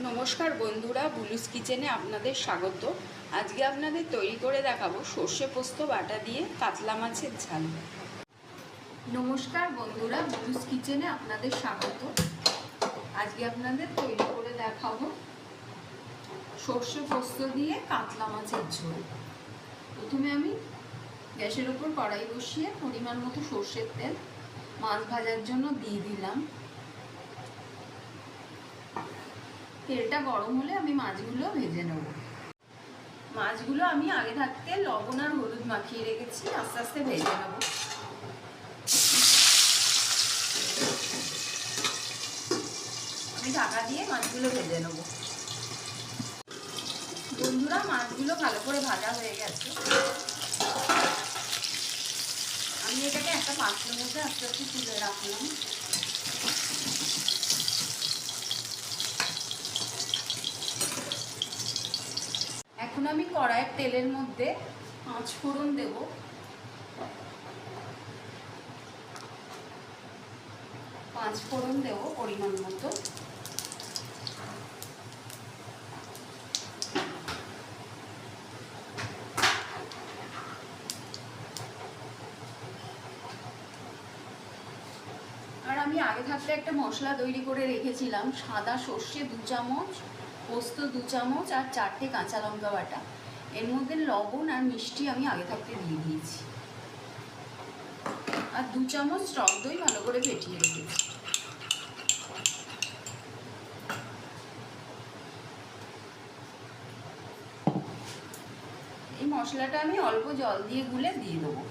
নমস্কার বন্ধুরা, বুলুস কিচেনে আপনাদের স্বাগত। আজকে আপনাদের তৈরি করে দেখাবো সর্ষে পোস্ত বাটা দিয়ে কাতলা মাছের ঝাল। নমস্কার বন্ধুরা, বুলুস কিচেনে আপনাদের স্বাগত। আজকে আপনাদের তৈরি করে দেখাবো সর্ষে পোস্ত দিয়ে কাতলা মাছের ঝোল। প্রথমে আমি গ্যাসের উপর কড়াই বসিয়ে পরিমাণ মতো সর্ষের তেল মাছ ভাজার জন্য দিয়ে দিলাম। তেলটা গরম হলে আমি মাছগুলো ভেজে নেব। মাছগুলো আমি আগে থাকতে লবণ আর হলুদ মাখিয়ে রেখেছি, আস্তে আস্তে ভেজে নেব। আমি ঢাকা দিয়ে মাছগুলো ভেজে নেব। বন্ধুরা, মাছগুলো ভালো করে ভাজা হয়ে গেছে। আমি এটাকে একটা পাত্রের মধ্যে আস্তে আস্তে তুলে রাখলাম। এখন আমি কড়াইয়ের তেলের মধ্যে 5 ফোড়ন দেব। পরিমাণ মতো। আর আমি আগে থাকতে একটা মশলা তৈরি করে রেখেছিলাম, সাদা সর্ষে 2 চামচ, পোস্ত 2 চামচ আর 4টে কাঁচা লঙ্কা বাটা। এর মধ্যে লবণ আর মিষ্টি আমি আগে থাকতে দিয়ে দিয়েছি, আর 2 চামচ টক দই ভালো করে ফেটিয়ে রেখেছি। এই মশলাটা আমি অল্প জল দিয়ে গুলে দিয়ে দেবো।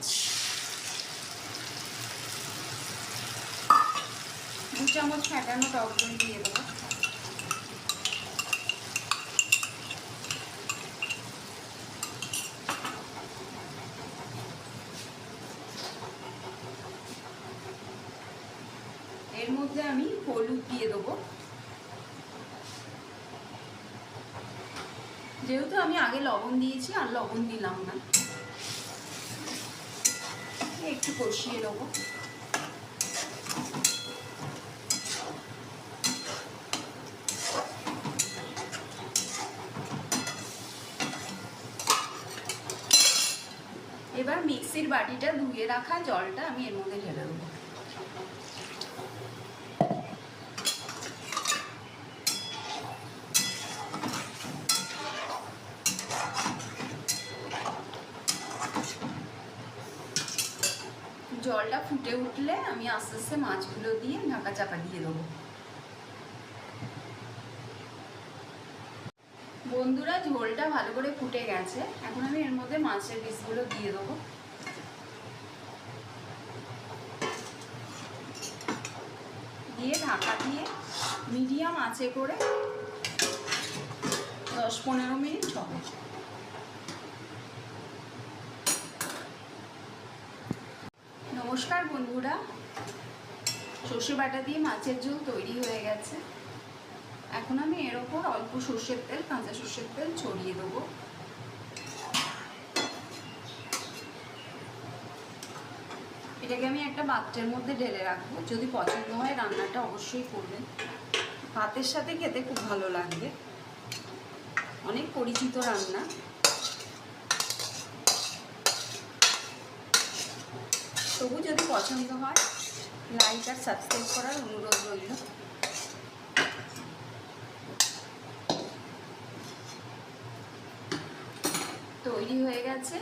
2 চামচ ফেটানো টক দই দিয়ে দেবো। এর মধ্যে আমি হলুদ দিয়ে দেবো। যেহেতু আমি আগে লবণ দিয়েছি আর লবণ দিলাম না, একটু কষিয়ে দেবো। এবার মিক্সির বাটিটা ধুয়ে রাখা জলটা আমি এর মধ্যে ঢেলে দেবো। জলটা ফুটে উঠলে আমি আস্তে আস্তে মাছগুলো দিয়ে ঢাকা চাপা দিয়ে দেবো। বন্ধুরা, ঝোলটা ভালো করে ফুটে গেছে। এখন আমি এর মধ্যে মাছের পিসগুলো দিয়ে দেবো। দিয়ে ঢাকা দিয়ে মিডিয়াম আঁচে করে 10-15 মিনিট হবে। নমস্কার বন্ধুরা, সর্ষে বাটা দিয়ে মাছের ঝোল তৈরি হয়ে গেছে। এখন আমি এর ওপর অল্প সর্ষের তেল, কাঁচা সর্ষের তেল ছড়িয়ে দেবো। এটাকে আমি একটা পাত্রের মধ্যে ঢেলে রাখবো। যদি পছন্দ হয় রান্নাটা অবশ্যই করবেন, ভাতের সাথে খেতে খুব ভালো লাগবে। অনেক পরিচিত রান্না। তবু যদি পছন্দ হয় লাইক আর সাবস্ক্রাইব করার অনুরোধ রইল। তৈরি হয়ে গেছে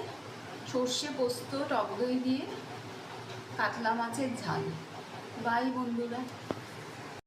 সর্ষে পোস্ত টক দই দিয়ে কাতলা মাছের ঝাল। বাই বন্ধুরা।